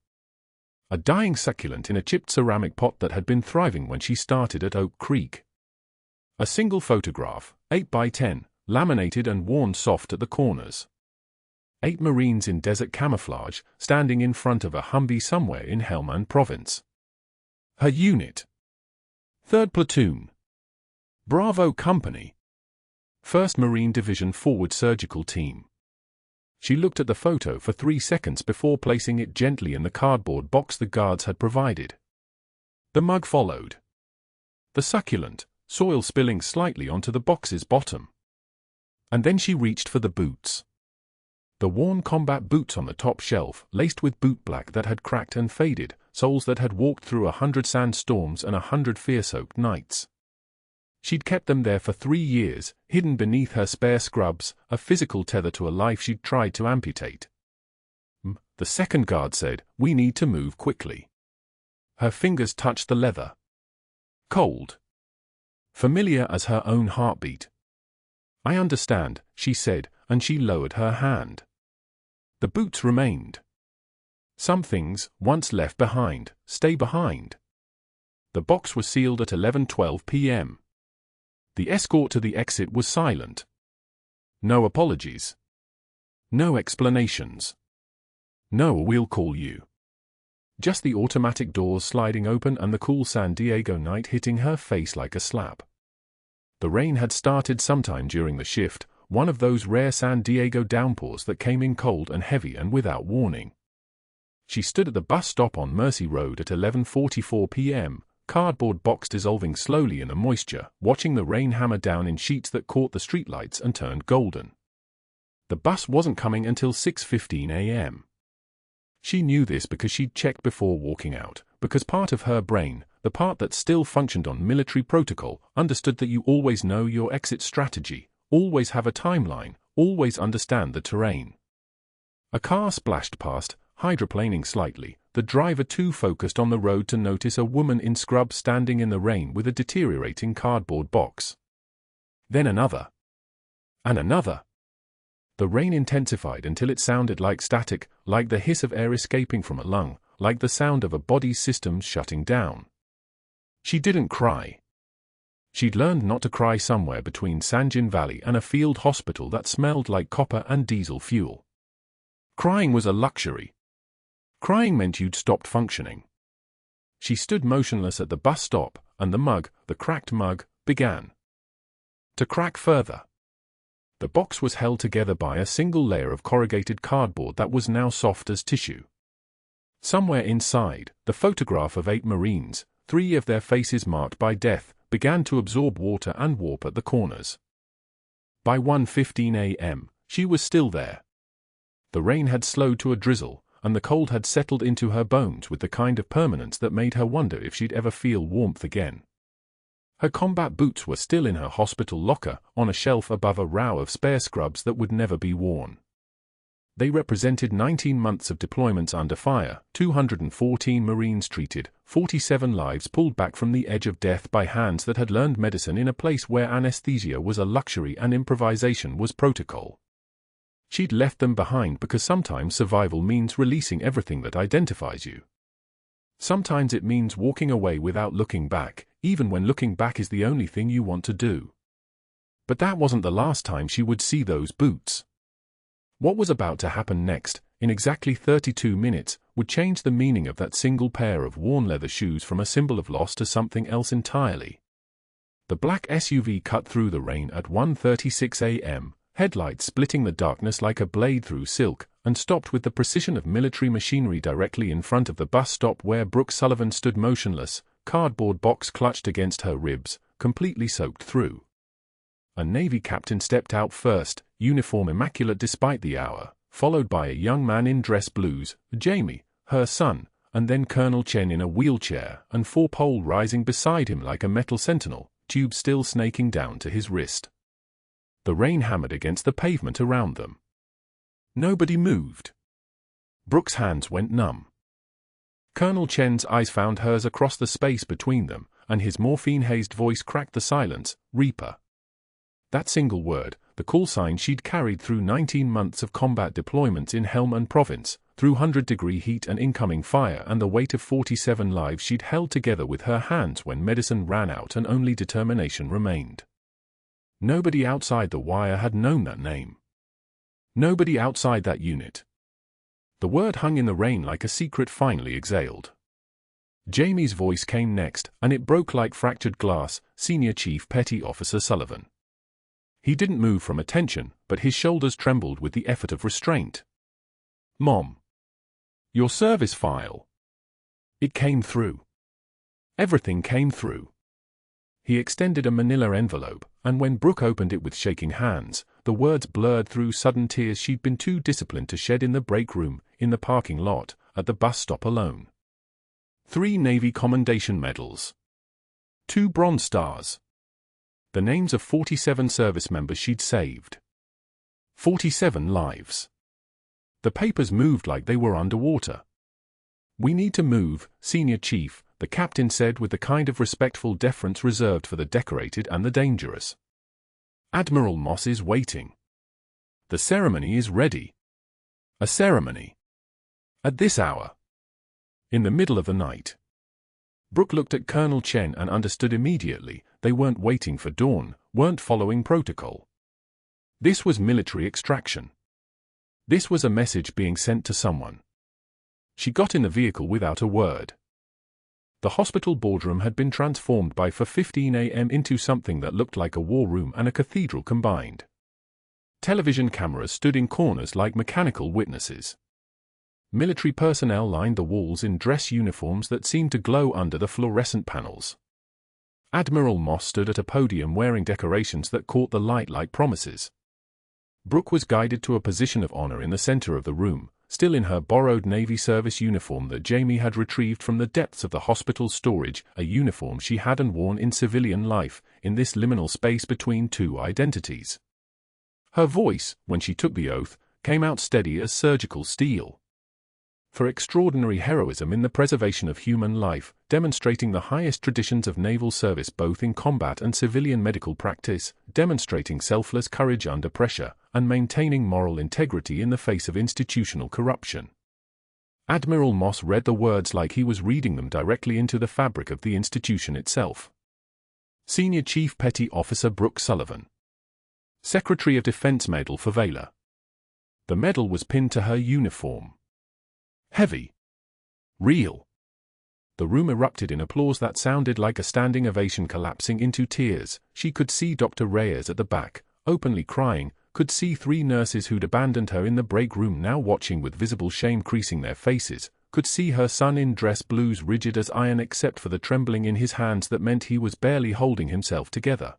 A dying succulent in a chipped ceramic pot that had been thriving when she started at Oak Creek. A single photograph, 8 by 10, laminated and worn soft at the corners. 8 Marines in desert camouflage, standing in front of a Humvee somewhere in Helmand Province. Her unit. 3rd Platoon. Bravo Company. 1st Marine Division Forward Surgical Team. She looked at the photo for 3 seconds before placing it gently in the cardboard box the guards had provided. The mug followed. The succulent, soil spilling slightly onto the box's bottom. And then she reached for the boots. The worn combat boots on the top shelf, laced with boot black that had cracked and faded, soles that had walked through 100 sandstorms and 100 fear-soaked nights. She'd kept them there for 3 years, hidden beneath her spare scrubs, a physical tether to a life she'd tried to amputate. The second guard said, "We need to move quickly." Her fingers touched the leather. Cold. Familiar as her own heartbeat. "I understand," she said, and she lowered her hand. The boots remained. Some things, once left behind, stay behind. The box was sealed at 11:12 p.m. The escort to the exit was silent. No apologies. No explanations. No "we'll call you." Just the automatic doors sliding open and the cool San Diego night hitting her face like a slap. The rain had started sometime during the shift, one of those rare San Diego downpours that came in cold and heavy and without warning. She stood at the bus stop on Mercy Road at 11:44 p.m., cardboard box dissolving slowly in the moisture, watching the rain hammer down in sheets that caught the streetlights and turned golden. The bus wasn't coming until 6:15 a.m. She knew this because she'd checked before walking out, because part of her brain, the part that still functioned on military protocol, understood that you always know your exit strategy, always have a timeline, always understand the terrain. A car splashed past, hydroplaning slightly, the driver too focused on the road to notice a woman in scrubs standing in the rain with a deteriorating cardboard box. Then another. And another. The rain intensified until it sounded like static, like the hiss of air escaping from a lung, like the sound of a body's systems shutting down. She didn't cry. She'd learned not to cry somewhere between Sanjin Valley and a field hospital that smelled like copper and diesel fuel. Crying was a luxury. Crying meant you'd stopped functioning. She stood motionless at the bus stop, and the mug, the cracked mug, began to crack further. The box was held together by a single layer of corrugated cardboard that was now soft as tissue. Somewhere inside, the photograph of 8 Marines, 3 of their faces marked by death, began to absorb water and warp at the corners. By 1:15 a.m., she was still there. The rain had slowed to a drizzle, and the cold had settled into her bones with the kind of permanence that made her wonder if she'd ever feel warmth again. Her combat boots were still in her hospital locker, on a shelf above a row of spare scrubs that would never be worn. They represented 19 months of deployments under fire, 214 Marines treated, 47 lives pulled back from the edge of death by hands that had learned medicine in a place where anesthesia was a luxury and improvisation was protocol. She'd left them behind because sometimes survival means releasing everything that identifies you. Sometimes it means walking away without looking back, even when looking back is the only thing you want to do. But that wasn't the last time she would see those boots. What was about to happen next, in exactly 32 minutes, would change the meaning of that single pair of worn leather shoes from a symbol of loss to something else entirely. The black SUV cut through the rain at 1:36 a.m., headlights splitting the darkness like a blade through silk, and stopped with the precision of military machinery directly in front of the bus stop where Brooke Sullivan stood motionless, cardboard box clutched against her ribs, completely soaked through. A Navy captain stepped out first, uniform immaculate despite the hour, followed by a young man in dress blues, Jamie, her son, and then Colonel Chen in a wheelchair and 4-pole rising beside him like a metal sentinel, tube still snaking down to his wrist. The rain hammered against the pavement around them. Nobody moved. Brooke's hands went numb. Colonel Chen's eyes found hers across the space between them, and his morphine-hazed voice cracked the silence, "Reaper." That single word, the call sign she'd carried through 19 months of combat deployments in Helmand Province, through 100-degree heat and incoming fire and the weight of 47 lives she'd held together with her hands when medicine ran out and only determination remained. Nobody outside the wire had known that name. Nobody outside that unit. The word hung in the rain like a secret finally exhaled. Jamie's voice came next, and it broke like fractured glass, Senior Chief Petty Officer Sullivan. He didn't move from attention, but his shoulders trembled with the effort of restraint. "Mom. Your service file." It came through. Everything came through. He extended a manila envelope, and when Brooke opened it with shaking hands, the words blurred through sudden tears she'd been too disciplined to shed in the break room, in the parking lot, at the bus stop alone. 3 Navy Commendation Medals. 2 Bronze Stars. The names of 47 service members she'd saved. 47 lives. The papers moved like they were underwater. "We need to move, Senior Chief," the captain said with the kind of respectful deference reserved for the decorated and the dangerous. "Admiral Moss is waiting. The ceremony is ready." A ceremony? At this hour? In the middle of the night? Brooke looked at Colonel Chen and understood immediately. They weren't waiting for dawn, weren't following protocol. This was military extraction. This was a message being sent to someone. She got in the vehicle without a word. The hospital boardroom had been transformed by 4:15 a.m. into something that looked like a war room and a cathedral combined. Television cameras stood in corners like mechanical witnesses. Military personnel lined the walls in dress uniforms that seemed to glow under the fluorescent panels. Admiral Moss stood at a podium wearing decorations that caught the light like promises. Brooke was guided to a position of honor in the center of the room, still in her borrowed Navy service uniform that Jamie had retrieved from the depths of the hospital storage, a uniform she hadn't worn in civilian life, in this liminal space between 2 identities. Her voice, when she took the oath, came out steady as surgical steel. For extraordinary heroism in the preservation of human life, demonstrating the highest traditions of naval service both in combat and civilian medical practice, demonstrating selfless courage under pressure, and maintaining moral integrity in the face of institutional corruption. Admiral Moss read the words like he was reading them directly into the fabric of the institution itself. Senior Chief Petty Officer Brooke Sullivan. Secretary of Defense Medal for Valor. The medal was pinned to her uniform. Heavy. Real. The room erupted in applause that sounded like a standing ovation collapsing into tears. She could see Dr. Reyes at the back, openly crying, could see 3 nurses who'd abandoned her in the break room now watching with visible shame creasing their faces, could see her son in dress blues rigid as iron except for the trembling in his hands that meant he was barely holding himself together.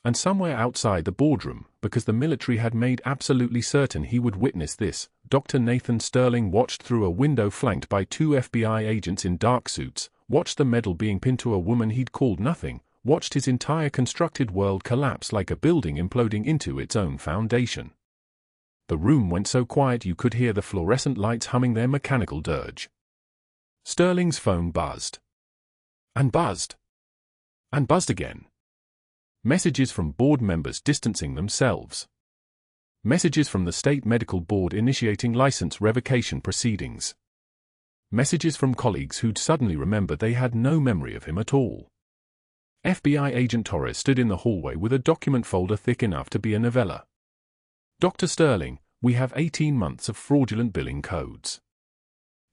And somewhere outside the boardroom, because the military had made absolutely certain he would witness this, Dr. Nathan Sterling watched through a window flanked by 2 FBI agents in dark suits, watched the medal being pinned to a woman he'd called nothing, watched his entire constructed world collapse like a building imploding into its own foundation. The room went so quiet you could hear the fluorescent lights humming their mechanical dirge. Sterling's phone buzzed. And buzzed. And buzzed again. Messages from board members distancing themselves. Messages from the State Medical Board initiating license revocation proceedings. Messages from colleagues who'd suddenly remembered they had no memory of him at all. FBI agent Torres stood in the hallway with a document folder thick enough to be a novella. "Dr. Sterling, we have 18 months of fraudulent billing codes.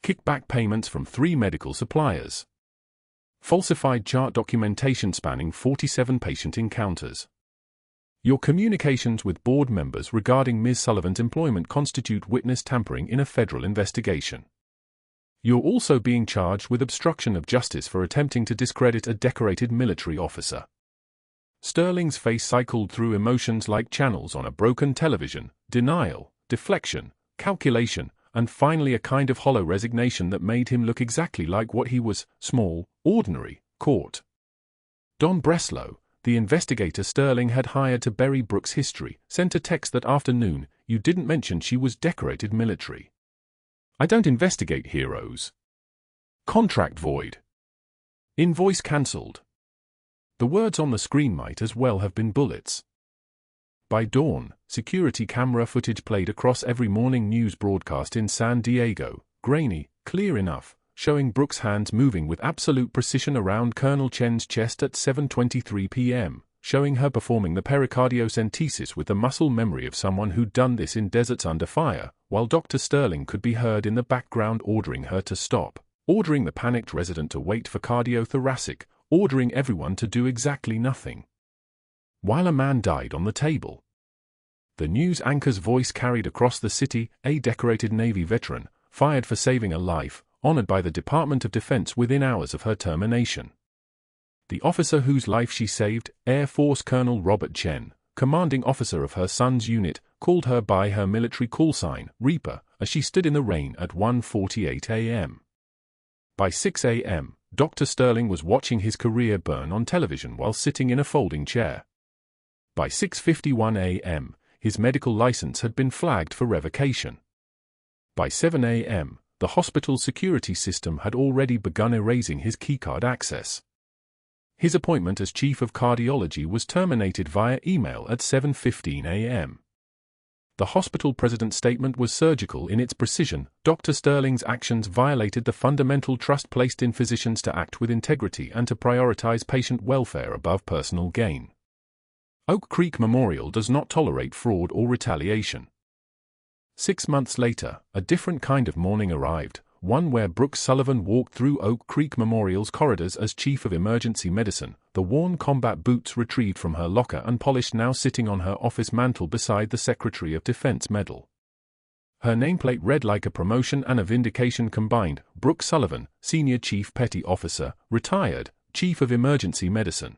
Kickback payments from 3 medical suppliers. Falsified chart documentation spanning 47 patient encounters. Your communications with board members regarding Ms. Sullivan's employment constitute witness tampering in a federal investigation. You're also being charged with obstruction of justice for attempting to discredit a decorated military officer." Sterling's face cycled through emotions like channels on a broken television: denial, deflection, calculation, and finally a kind of hollow resignation that made him look exactly like what he was: small, ordinary, caught. Don Breslow, the investigator Sterling had hired to bury Brooke's history, sent a text that afternoon: "You didn't mention she was decorated military. I don't investigate heroes. Contract void. Invoice cancelled." The words on the screen might as well have been bullets. By dawn, security camera footage played across every morning news broadcast in San Diego, grainy, clear enough, showing Brooke's hands moving with absolute precision around Colonel Chen's chest at 7:23 p.m., showing her performing the pericardiocentesis with the muscle memory of someone who'd done this in deserts under fire, while Dr. Sterling could be heard in the background ordering her to stop, ordering the panicked resident to wait for cardiothoracic, ordering everyone to do exactly nothing. While a man died on the table. The news anchor's voice carried across the city: a decorated Navy veteran, fired for saving a life, honored by the Department of Defense within hours of her termination. The officer whose life she saved, Air Force Colonel Robert Chen, commanding officer of her son's unit, called her by her military call sign, Reaper, as she stood in the rain at 1:48 a.m. By 6 a.m., Dr. Sterling was watching his career burn on television while sitting in a folding chair. By 6:51 a.m., his medical license had been flagged for revocation. By 7 a.m., the hospital security system had already begun erasing his keycard access. His appointment as chief of cardiology was terminated via email at 7:15 a.m. The hospital president's statement was surgical in its precision. Dr. Sterling's actions violated the fundamental trust placed in physicians to act with integrity and to prioritize patient welfare above personal gain. Oak Creek Memorial does not tolerate fraud or retaliation. 6 months later, a different kind of morning arrived, one where Brooke Sullivan walked through Oak Creek Memorial's corridors as chief of emergency medicine, the worn combat boots retrieved from her locker and polished now sitting on her office mantle beside the Secretary of Defense medal. Her nameplate read like a promotion and a vindication combined: Brooke Sullivan, Senior Chief Petty Officer, retired, Chief of Emergency Medicine.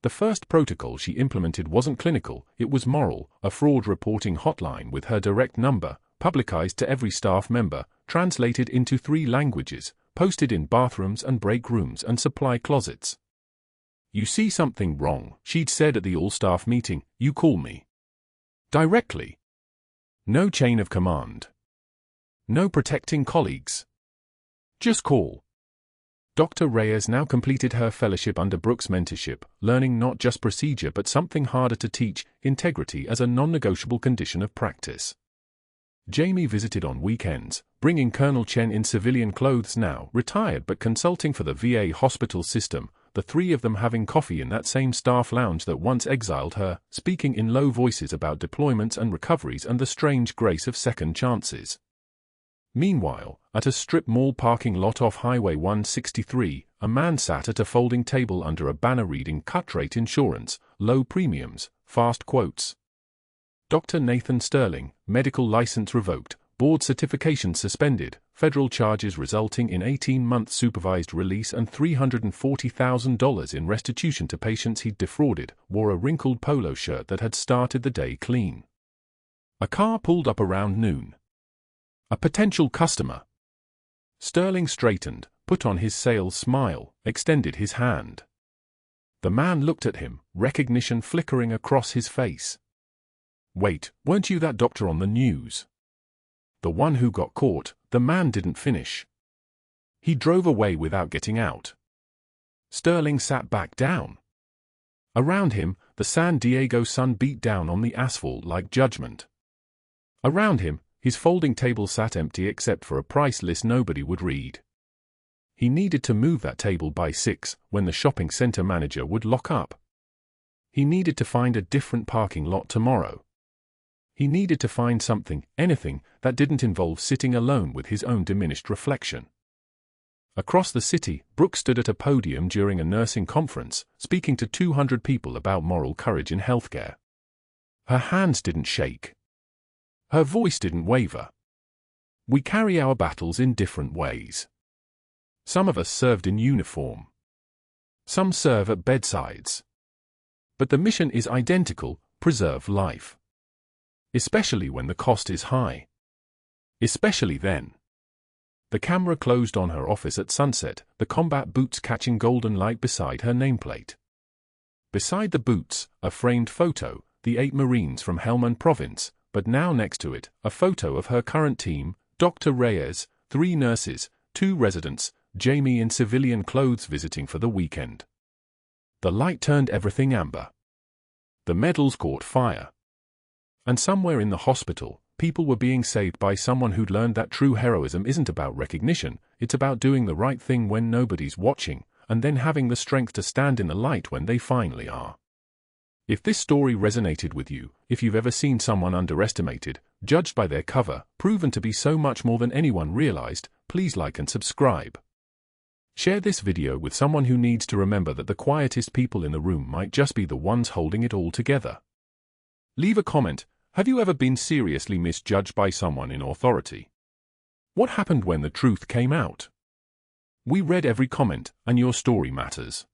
The first protocol she implemented wasn't clinical, it was moral: a fraud reporting hotline with her direct number, publicized to every staff member, translated into 3 languages, posted in bathrooms and break rooms and supply closets. "You see something wrong," she'd said at the all-staff meeting, "you call me. Directly. No chain of command. No protecting colleagues. Just call." Dr. Reyes now completed her fellowship under Brooke's mentorship, learning not just procedure but something harder to teach: integrity as a non-negotiable condition of practice. Jamie visited on weekends, bringing Colonel Chen in civilian clothes, now retired but consulting for the VA hospital system, the 3 of them having coffee in that same staff lounge that once exiled her, speaking in low voices about deployments and recoveries and the strange grace of second chances. Meanwhile, at a strip mall parking lot off Highway 163, a man sat at a folding table under a banner reading "Cut Rate Insurance, Low Premiums, Fast Quotes." Dr. Nathan Sterling, medical license revoked, board certification suspended, federal charges resulting in 18-month supervised release and $340,000 in restitution to patients he'd defrauded, wore a wrinkled polo shirt that had started the day clean. A car pulled up around noon. A potential customer. Sterling straightened, put on his sales smile, extended his hand. The man looked at him, recognition flickering across his face. "Wait, weren't you that doctor on the news?" "The one who got caught." The man didn't finish. He drove away without getting out. Sterling sat back down. Around him, the San Diego sun beat down on the asphalt like judgment. Around him, his folding table sat empty except for a price list nobody would read. He needed to move that table by 6, when the shopping center manager would lock up. He needed to find a different parking lot tomorrow. He needed to find something, anything, that didn't involve sitting alone with his own diminished reflection. Across the city, Brooke stood at a podium during a nursing conference, speaking to 200 people about moral courage in healthcare. Her hands didn't shake. Her voice didn't waver. "We carry our battles in different ways. Some of us served in uniform. Some serve at bedsides. But the mission is identical: preserve life. Especially when the cost is high. Especially then." The camera closed on her office at sunset, the combat boots catching golden light beside her nameplate. Beside the boots, a framed photo, the 8 Marines from Helmand Province, but now next to it, a photo of her current team: Dr. Reyes, 3 nurses, 2 residents, Jamie in civilian clothes visiting for the weekend. The light turned everything amber. The medals caught fire. And somewhere in the hospital, people were being saved by someone who'd learned that true heroism isn't about recognition, it's about doing the right thing when nobody's watching, and then having the strength to stand in the light when they finally are. If this story resonated with you, if you've ever seen someone underestimated, judged by their cover, proven to be so much more than anyone realized, please like and subscribe. Share this video with someone who needs to remember that the quietest people in the room might just be the ones holding it all together. Leave a comment. Have you ever been seriously misjudged by someone in authority? What happened when the truth came out? We read every comment, and your story matters.